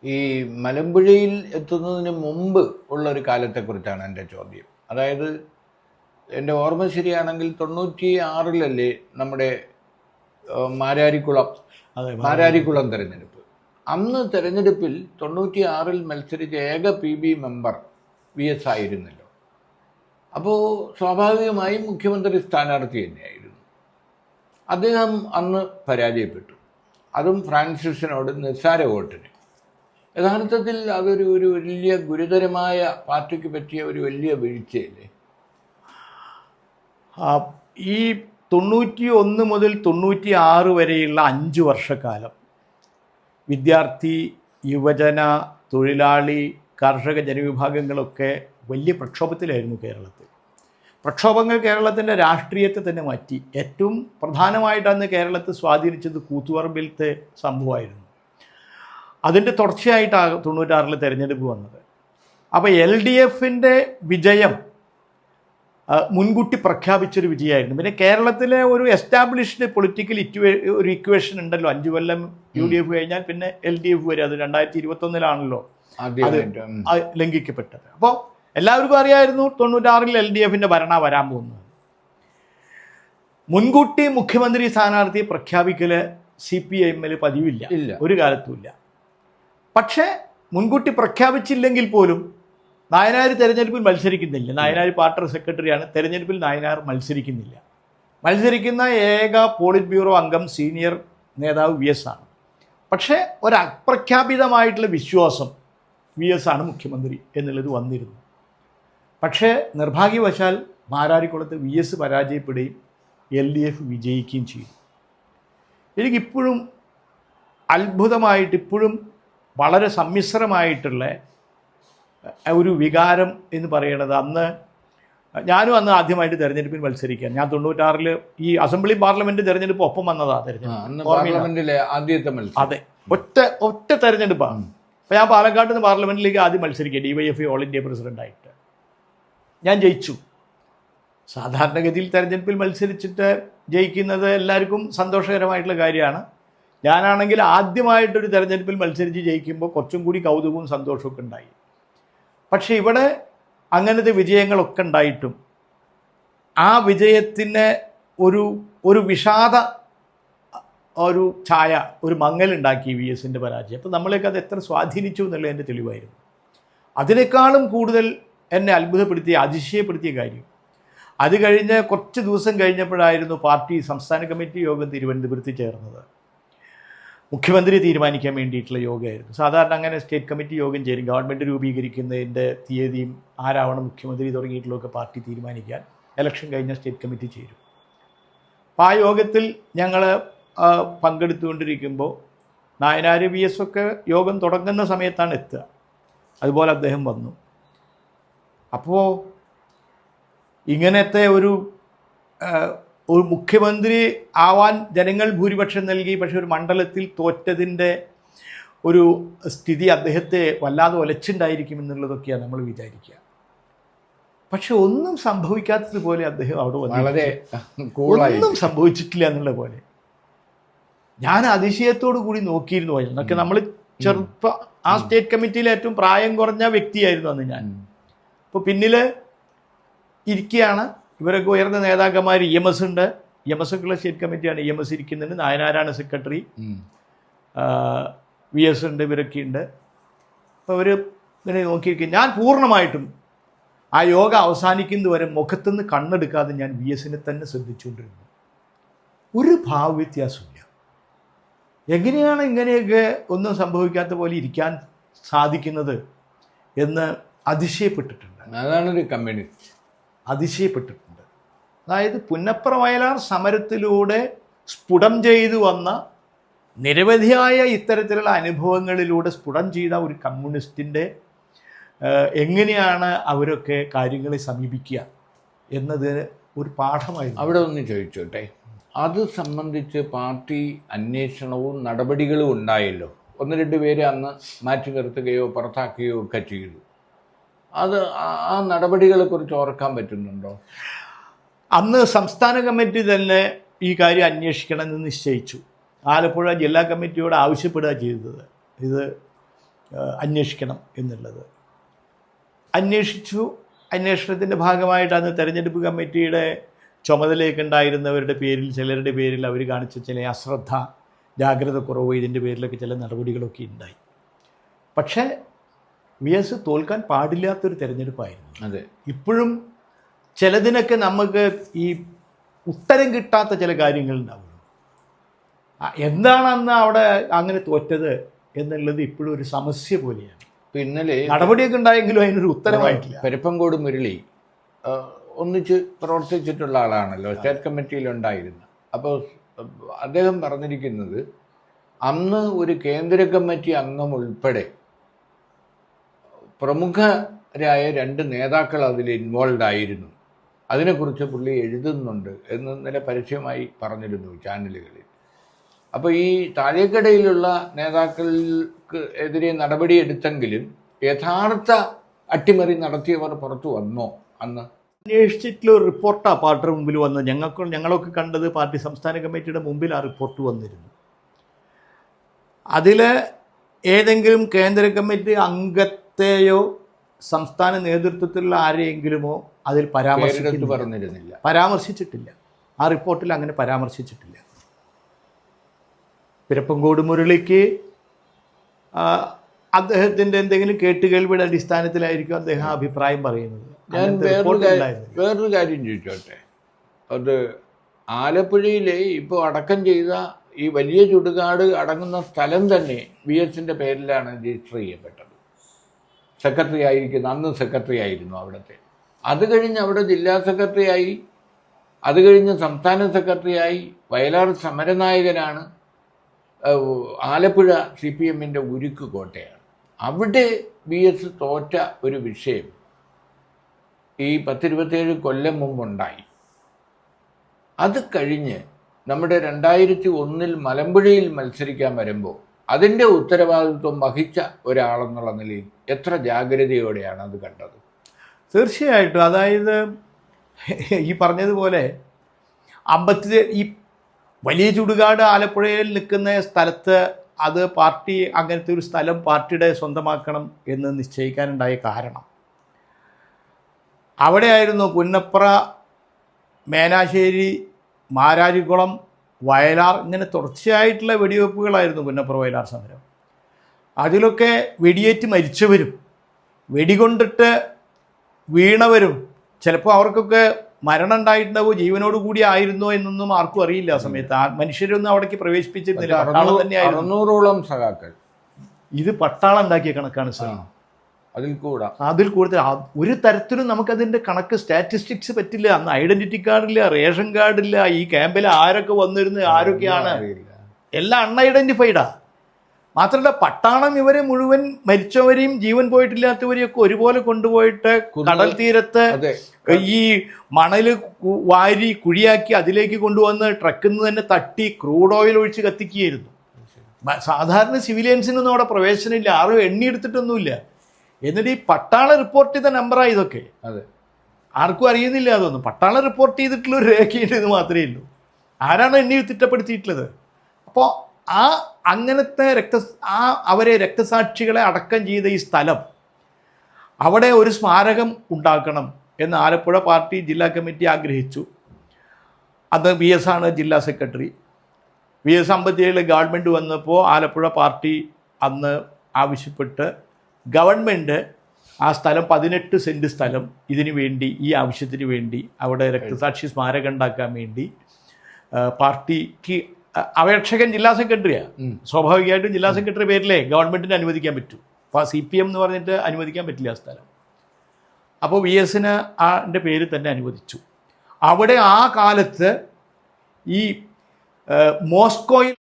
ഈ മലമ്പുഴയിൽ എത്തുന്നതിന് മുമ്പ് ഉള്ള ഒരു കാലത്തെക്കുറിച്ചാണ് എൻ്റെ ചോദ്യം. അതായത് എൻ്റെ ഓർമ്മ ശരിയാണെങ്കിൽ 96-ലല്ലേ നമ്മുടെ മാരാരിക്കുളം തെരഞ്ഞെടുപ്പ്. അന്ന് തെരഞ്ഞെടുപ്പിൽ 96-ൽ മത്സരിച്ച ഏക PB മെമ്പർ VS ആയിരുന്നല്ലോ. അപ്പോൾ സ്വാഭാവികമായും മുഖ്യമന്ത്രി സ്ഥാനാർത്ഥി തന്നെയായിരുന്നു. അദ്ദേഹം അന്ന് പരാജയപ്പെട്ടു, അതും ഫ്രാൻസിസിനോട് നിസ്സാര വോട്ടിന്. യഥാർത്ഥത്തിൽ അതൊരു വലിയ ഗുരുതരമായ പാർട്ടിക്ക് പറ്റിയ ഒരു വലിയ വീഴ്ചയല്ലേ? ഈ 91 മുതൽ 96 വരെയുള്ള 5 വർഷക്കാലം വിദ്യാർത്ഥി, യുവജന, തൊഴിലാളി, കർഷക ജനവിഭാഗങ്ങളൊക്കെ വലിയ പ്രക്ഷോഭത്തിലായിരുന്നു കേരളത്തിൽ. പ്രക്ഷോഭങ്ങൾ കേരളത്തിൻ്റെ രാഷ്ട്രീയത്തെ തന്നെ മാറ്റി. ഏറ്റവും പ്രധാനമായിട്ട് അന്ന് കേരളത്തെ സ്വാധീനിച്ചത് കൂത്തുപറമ്പിലത്തെ സംഭവമായിരുന്നു. അതിൻ്റെ തുടർച്ചയായിട്ടാണ് 96-ൽ തെരഞ്ഞെടുപ്പ് വന്നത്. അപ്പോൾ LDFൻ്റെ വിജയം മുൻകൂട്ടി പ്രഖ്യാപിച്ചൊരു വിജയമായിരുന്നു. പിന്നെ കേരളത്തിലെ ഒരു എസ്റ്റാബ്ലിഷ്ഡ് പൊളിറ്റിക്കൽ ഒരു ഇക്വേഷൻ ഉണ്ടല്ലോ, 5 കൊല്ലം UDF കഴിഞ്ഞാൽ പിന്നെ LDF വരെ. അത് 2021-ലാണല്ലോ അത് ലംഘിക്കപ്പെട്ടത്. അപ്പോൾ എല്ലാവർക്കും അറിയായിരുന്നു 96-ൽ LDFൻ്റെ ഭരണം വരാൻ പോകുന്നത്. മുൻകൂട്ടി മുഖ്യമന്ത്രി സ്ഥാനാർത്ഥിയെ പ്രഖ്യാപിക്കൽ CPIM-ൽ പതിവില്ല, ഒരു കാലത്തുമില്ല. പക്ഷേ മുൻകൂട്ടി പ്രഖ്യാപിച്ചില്ലെങ്കിൽ പോലും നായനാർ തെരഞ്ഞെടുപ്പിൽ മത്സരിക്കുന്നില്ല. നായനാർ പാർട്ടി സെക്രട്ടറിയാണ്. തെരഞ്ഞെടുപ്പിൽ നായനാർ മത്സരിക്കുന്നില്ല. മത്സരിക്കുന്ന ഏക പോളിറ്റ് ബ്യൂറോ അംഗം സീനിയർ നേതാവ് VS ആണ്. പക്ഷേ ഒരു അപ്രഖ്യാപിതമായിട്ടുള്ള വിശ്വാസം VS ആണ് മുഖ്യമന്ത്രി എന്നുള്ളത് വന്നിരുന്നു. പക്ഷേ നിർഭാഗ്യവശാൽ മാരാരിക്കുളത്ത് VS പരാജയപ്പെടുകയും LDF വിജയിക്കുകയും ചെയ്തു. എനിക്കിപ്പോഴും അത്ഭുതമായിട്ട്, ഇപ്പോഴും വളരെ സമ്മിശ്രമായിട്ടുള്ള ഒരു വികാരം എന്ന് പറയുന്നത്, ഞാനും അന്ന് ആദ്യമായിട്ട് തെരഞ്ഞെടുപ്പിൽ മത്സരിക്കാൻ, ഞാൻ 96-ൽ ഈ അസംബ്ലി പാർലമെന്റ് തെരഞ്ഞെടുപ്പ് ഒപ്പം വന്നതാ തെരഞ്ഞെടുപ്പ്. അതെ, ഒറ്റ തെരഞ്ഞെടുപ്പാണ്. അപ്പോൾ ഞാൻ പാലക്കാട് നിന്ന് പാർലമെന്റിലേക്ക് ആദ്യം മത്സരിക്കുക, DYFI ഓൾ ഇന്ത്യ പ്രസിഡന്റായിട്ട്. ഞാൻ ജയിച്ചു. സാധാരണഗതിയിൽ തെരഞ്ഞെടുപ്പിൽ മത്സരിച്ചിട്ട് ജയിക്കുന്നത് എല്ലാവർക്കും സന്തോഷകരമായിട്ടുള്ള കാര്യമാണ്. ഞാനാണെങ്കിൽ ആദ്യമായിട്ടൊരു തെരഞ്ഞെടുപ്പിൽ മത്സരിച്ച് ജയിക്കുമ്പോൾ കുറച്ചും കൂടി കൗതുകവും സന്തോഷമൊക്കെ ഉണ്ടായി. പക്ഷേ ഇവിടെ അങ്ങനത്തെ വിജയങ്ങളൊക്കെ ഉണ്ടായിട്ടും ആ വിജയത്തിന് ഒരു വിഷാദ ഒരു ഛായ, ഒരു മങ്ങലുണ്ടാക്കി VSൻ്റെ പരാജയം. അപ്പോൾ നമ്മളെയൊക്കെ അത് എത്ര സ്വാധീനിച്ചു എന്നുള്ളതിൻ്റെ തെളിവായിരുന്നു. അതിനേക്കാളും കൂടുതൽ എന്നെ അത്ഭുതപ്പെടുത്തിയ, അതിശയപ്പെടുത്തിയ കാര്യം, അത് കഴിഞ്ഞ് കുറച്ച് ദിവസം കഴിഞ്ഞപ്പോഴായിരുന്നു പാർട്ടി സംസ്ഥാന കമ്മിറ്റി യോഗം തിരുവനന്തപുരത്ത് ചേർന്നത്. മുഖ്യമന്ത്രി തീരുമാനിക്കാൻ വേണ്ടിയിട്ടുള്ള യോഗമായിരുന്നു. സാധാരണ അങ്ങനെ സ്റ്റേറ്റ് കമ്മിറ്റി യോഗം ചേരും. ഗവൺമെൻറ് രൂപീകരിക്കുന്നതിൻ്റെ തീയതിയും ആരാവണം മുഖ്യമന്ത്രി തുടങ്ങിയിട്ടുള്ളതൊക്കെ പാർട്ടി തീരുമാനിക്കാൻ ഇലക്ഷൻ കഴിഞ്ഞ സ്റ്റേറ്റ് കമ്മിറ്റി ചേരും. അപ്പോൾ ആ യോഗത്തിൽ ഞങ്ങൾ പങ്കെടുത്തുകൊണ്ടിരിക്കുമ്പോൾ നായനാർ VS ഒക്കെ യോഗം തുടങ്ങുന്ന സമയത്താണ് എത്തുക. അതുപോലെ അദ്ദേഹം വന്നു. അപ്പോൾ ഇങ്ങനത്തെ ഒരു മുഖ്യമന്ത്രി ആവാൻ ജനങ്ങൾ ഭൂരിപക്ഷം നൽകി, പക്ഷെ ഒരു മണ്ഡലത്തിൽ തോറ്റതിൻ്റെ ഒരു സ്ഥിതി അദ്ദേഹത്തെ വല്ലാതെ ഒലച്ചുണ്ടായിരിക്കും എന്നുള്ളതൊക്കെയാണ് നമ്മൾ വിചാരിക്കുക. പക്ഷെ ഒന്നും സംഭവിക്കാത്തതുപോലെ അദ്ദേഹം അവിടെ ഒന്നും സംഭവിച്ചിട്ടില്ല എന്നുള്ള പോലെ ഞാൻ അതിശയത്തോടു കൂടി നോക്കിയിരുന്നു. എന്നൊക്കെ നമ്മൾ ആ സ്റ്റേറ്റ് കമ്മിറ്റിയിലെ ഏറ്റവും പ്രായം കുറഞ്ഞ വ്യക്തിയായിരുന്നു അന്ന് ഞാൻ. അപ്പോൾ പിന്നിൽ ഇരിക്കുകയാണ് ഇവരൊക്കെ ഉയർന്ന നേതാക്കന്മാർ. EMS ഉണ്ട്, EMS ഒക്കെയുള്ള സ്റ്റേറ്റ് കമ്മിറ്റിയാണ്. EMS ഇരിക്കുന്നുണ്ട്, നായനാരാണ് സെക്രട്ടറി, VS ഉണ്ട്, ഇവരൊക്കെ ഉണ്ട്. അപ്പോൾ അവർ ഇങ്ങനെ നോക്കിയിരിക്കും. ഞാൻ പൂർണ്ണമായിട്ടും ആ യോഗ അവസാനിക്കുന്നതുവരെ മുഖത്തുനിന്ന് കണ്ണെടുക്കാതെ ഞാൻ VSനെ തന്നെ ശ്രദ്ധിച്ചുകൊണ്ടിരുന്നു. ഒരു ഭാവവ്യത്യാസമില്ല. എങ്ങനെയാണ് ഇങ്ങനെയൊക്കെ ഒന്നും സംഭവിക്കാത്ത പോലെ ഇരിക്കാൻ സാധിക്കുന്നത് എന്ന് അതിശയപ്പെട്ടിട്ടുണ്ട്. അതാണ് ഒരു കമ്മ്യൂണിസ്റ്റ്. അതിശയപ്പെട്ടിട്ടുണ്ട്. അതായത് പുന്നപ്ര വയലാർ സമരത്തിലൂടെ സ്ഫുടം ചെയ്തു വന്ന നിരവധിയായ ഇത്തരത്തിലുള്ള അനുഭവങ്ങളിലൂടെ സ്ഫുടം ചെയ്ത ഒരു കമ്മ്യൂണിസ്റ്റിൻ്റെ എങ്ങനെയാണ് അവരൊക്കെ കാര്യങ്ങളെ സമീപിക്കുക എന്നത് ഒരു പാഠമായിരുന്നു. അവിടെ ഒന്ന് ചോദിച്ചോട്ടെ, അത് സംബന്ധിച്ച് പാർട്ടി അന്വേഷണവും നടപടികളും ഉണ്ടായല്ലോ. 1-2 പേരെ അന്ന് മാറ്റി നിർത്തുകയോ പുറത്താക്കുകയോ ഒക്കെ ചെയ്തു. അത് ആ നടപടികളെക്കുറിച്ച് ഓർക്കാൻ പറ്റുന്നുണ്ടോ? അന്ന് സംസ്ഥാന കമ്മിറ്റി തന്നെ ഈ കാര്യം അന്വേഷിക്കണമെന്ന് നിശ്ചയിച്ചു. ആലപ്പുഴ ജില്ലാ കമ്മിറ്റിയോട് ആവശ്യപ്പെടുക ചെയ്തത്. ഇത് അന്വേഷിക്കണം എന്നുള്ളത്. അന്വേഷിച്ചു. അന്വേഷണത്തിൻ്റെ ഭാഗമായിട്ട് അന്ന് തെരഞ്ഞെടുപ്പ് കമ്മിറ്റിയുടെ ചുമതലയൊക്കെ ഉണ്ടായിരുന്നവരുടെ പേരിൽ, ചിലരുടെ പേരിൽ അവർ കാണിച്ച ചില അശ്രദ്ധ, ജാഗ്രത കുറവ്, ഇതിൻ്റെ പേരിലൊക്കെ ചില നടപടികളൊക്കെ ഉണ്ടായി. പക്ഷേ VS തോൽക്കാൻ പാടില്ലാത്തൊരു തെരഞ്ഞെടുപ്പായിരുന്നു. അതെ. ഇപ്പോഴും ചിലതിനൊക്കെ നമുക്ക് ഈ ഉത്തരം കിട്ടാത്ത ചില കാര്യങ്ങളുണ്ടാവുള്ളൂ. എന്താണ് അന്ന് അവിടെ അങ്ങനെ തോറ്റത് എന്നുള്ളത് ഇപ്പോഴും ഒരു സമസ്യ പോലെയാണ്. ഇന്നലെ നടപടിയൊക്കെ ഉണ്ടായെങ്കിലും അതിനൊരു ഉത്തരമായിട്ടില്ല. പെരപ്പങ്കോട് മുരളി ഒന്നിച്ച് പ്രവർത്തിച്ചിട്ടുള്ള ആളാണല്ലോ, സ്റ്റേറ്റ് കമ്മിറ്റിയിലുണ്ടായിരുന്നു. അപ്പോൾ അദ്ദേഹം പറഞ്ഞിരിക്കുന്നത് അന്ന് ഒരു കേന്ദ്ര കമ്മിറ്റി അംഗം ഉൾപ്പെടെ പ്രമുഖരായ 2 നേതാക്കൾ അതിൽ ഇൻവോൾവ് ആയിരുന്നു. അതിനെക്കുറിച്ച് പുള്ളി എഴുതുന്നുണ്ട് എന്ന് ഇന്നലെ പരസ്യമായി പറഞ്ഞിരുന്നു ചാനലുകളിൽ. അപ്പോൾ ഈ താഴേക്കടയിലുള്ള നേതാക്കൾക്ക് എതിരെ നടപടിയെടുത്തെങ്കിലും യഥാർത്ഥ അട്ടിമറി നടത്തിയവർ പുറത്തു വന്നോ? അന്ന് അന്വേഷിച്ചിട്ടുള്ള ഒരു റിപ്പോർട്ടാണ് പാർട്ടിയുടെ മുമ്പിൽ വന്നത്. ഞങ്ങളൊക്കെ കണ്ടത് പാർട്ടി സംസ്ഥാന കമ്മിറ്റിയുടെ മുമ്പിൽ ആ റിപ്പോർട്ട് വന്നിരുന്നു. അതിൽ ഏതെങ്കിലും കേന്ദ്ര കമ്മിറ്റി അംഗത്തെയോ സംസ്ഥാന നേതൃത്വത്തിലുള്ള ആരെയെങ്കിലുമോ അതിൽ പരാമർശിച്ചിട്ടില്ല. ആ റിപ്പോർട്ടിൽ അങ്ങനെ പരാമർശിച്ചിട്ടില്ല. പെരപ്പങ്കോട് മുരളിക്ക് അദ്ദേഹത്തിൻ്റെ എന്തെങ്കിലും കേട്ടുകേൾവിയുടെ അടിസ്ഥാനത്തിലായിരിക്കും അദ്ദേഹം അഭിപ്രായം പറയുന്നത്. ഞാൻ വേറൊരു കാര്യം ചോദിച്ചോട്ടെ. അത് ആലപ്പുഴയിലെ ഇപ്പോൾ അടക്കം ചെയ്ത ഈ വലിയ ചുടുകാട് അടങ്ങുന്ന സ്ഥലം തന്നെ VSന്റെ പേരിലാണ് രജിസ്റ്റർ ചെയ്യപ്പെട്ടത്. സെക്രട്ടറി ആയിരിക്കുന്നു, അന്ന് സെക്രട്ടറി ആയിരുന്നു അവിടുത്തെ. അത് കഴിഞ്ഞ് അവിടെ ജില്ലാ സെക്രട്ടറി ആയി, അത് കഴിഞ്ഞ് സംസ്ഥാന സെക്രട്ടറി ആയി. വയലാർ സമരനായകനാണ്. ആലപ്പുഴ CPMന്റെ ഉരുക്ക് കോട്ടയാണ്. അവിടെ VS തോറ്റ ഒരു വിഷയം ഈ 10-27 കൊല്ലം മുമ്പുണ്ടായി. അത് കഴിഞ്ഞ് നമ്മുടെ 2001 മലമ്പുഴയിൽ മത്സരിക്കാൻ വരുമ്പോൾ അതിൻ്റെ ഉത്തരവാദിത്വം വഹിച്ച ഒരാളെന്നുള്ള നിലയിൽ എത്ര ജാഗ്രതയോടെയാണ് അത് കണ്ടത്? തീർച്ചയായിട്ടും. അതായത് ഈ പറഞ്ഞതുപോലെ ഈ വലിയ ചുടുകാട് ആലപ്പുഴയിൽ നിൽക്കുന്ന സ്ഥലത്ത് അത് പാർട്ടി അങ്ങനത്തെ ഒരു സ്ഥലം പാർട്ടിയുടെ സ്വന്തമാക്കണം എന്ന് നിശ്ചയിക്കാനുണ്ടായ കാരണം അവിടെയായിരുന്നു. പുന്നപ്ര, മേനാശ്ശേരി, മാരാരിക്കുളം, വയലാർ, ഇങ്ങനെ തുടർച്ചയായിട്ടുള്ള വെടിവെപ്പുകളായിരുന്നു പുന്നപ്ര വയലാർ സമരം. അതിലൊക്കെ വെടിയേറ്റ് മരിച്ചവരും വെടികൊണ്ടിട്ട് വീണവരും, ചിലപ്പോൾ അവർക്കൊക്കെ മരണം ഉണ്ടായിട്ടുണ്ടാവോ, ജീവനോട് കൂടി ആയിരുന്നോ എന്നൊന്നും ആർക്കും അറിയില്ല. ആ സമയത്ത് ആ മനുഷ്യരൊന്നും അവിടേക്ക് പ്രവേശിപ്പിച്ചിരുന്നില്ല. പട്ടാളം തന്നെയായിരുന്നു. 600ഓളം സഖാക്കൾ. ഇത് പട്ടാളം ഉണ്ടാക്കിയ കണക്കാണ് സാർ. അതിൽ കൂടുതൽ ഒരു തരത്തിലും നമുക്കതിൻ്റെ കണക്ക്, സ്റ്റാറ്റിസ്റ്റിക്സ് പറ്റില്ല. അന്ന് ഐഡന്റിറ്റി കാർഡില്ല, റേഷൻ കാർഡില്ല. ഈ ക്യാമ്പിൽ ആരൊക്കെ വന്നിരുന്നു, ആരൊക്കെയാണ്, എല്ലാം അൺഐഡന്റിഫൈഡാ. മാത്രമല്ല പട്ടാളം ഇവരെ മുഴുവൻ, മരിച്ചവരെയും ജീവൻ പോയിട്ടില്ലാത്തവരെയൊക്കെ ഒരുപോലെ കൊണ്ടുപോയിട്ട് കടൽ തീരത്ത് ഈ മണല് വാരി കുഴിയാക്കി അതിലേക്ക് കൊണ്ടുവന്ന് ട്രക്കിൽ നിന്ന് തന്നെ തട്ടി ക്രൂഡ് ഓയിൽ ഒഴിച്ച് കത്തിക്കുകയായിരുന്നു. സാധാരണ സിവിലിയൻസിനൊന്നും അവിടെ പ്രവേശനമില്ല, ആരും എണ്ണിയെടുത്തിട്ടൊന്നുമില്ല. എന്നിട്ട് ഈ പട്ടാളം റിപ്പോർട്ട് ചെയ്ത നമ്പറാണ് ഇതൊക്കെ. ആർക്കും അറിയുന്നില്ല അതൊന്നും. പട്ടാളം റിപ്പോർട്ട് ചെയ്തിട്ടുള്ള ഒരു രേഖയുണ്ടെന്ന് മാത്രമേ ഉള്ളൂ. ആരാണ് എണ്ണി തിട്ടപ്പെടുത്തിയിട്ടുള്ളത്? അപ്പോൾ അങ്ങനത്തെ അവരെ രക്തസാക്ഷികളെ അടക്കം ചെയ്ത ഈ സ്ഥലം, അവിടെ ഒരു സ്മാരകം ഉണ്ടാക്കണം എന്ന് ആലപ്പുഴ പാർട്ടി ജില്ലാ കമ്മിറ്റി ആഗ്രഹിച്ചു. അന്ന് VS ആണ് ജില്ലാ സെക്രട്ടറി. VS 57 ഗവൺമെൻറ് വന്നപ്പോൾ ആലപ്പുഴ പാർട്ടി അന്ന് ആവശ്യപ്പെട്ട് ഗവൺമെൻറ് ആ സ്ഥലം 18 സെൻറ്റ് സ്ഥലം ഇതിനു വേണ്ടി, ഈ ആവശ്യത്തിന് വേണ്ടി, അവിടെ രക്തസാക്ഷി സ്മാരകം ഉണ്ടാക്കാൻ വേണ്ടി പാർട്ടിക്ക് അപേക്ഷകൻ ജില്ലാ സെക്രട്ടറിയാണ്. സ്വാഭാവികമായിട്ടും ജില്ലാ സെക്രട്ടറി പേരിലേ ഗവൺമെൻറ്റിന് അനുവദിക്കാൻ പറ്റൂ. അപ്പോൾ CPM എന്ന് പറഞ്ഞിട്ട് അനുവദിക്കാൻ പറ്റില്ല ആ സ്ഥലം. അപ്പോൾ VSന് അതിൻ്റെ പേര് തന്നെ അനുവദിച്ചു. അവിടെ ആ കാലത്ത് ഈ മോസ്കോയിൽ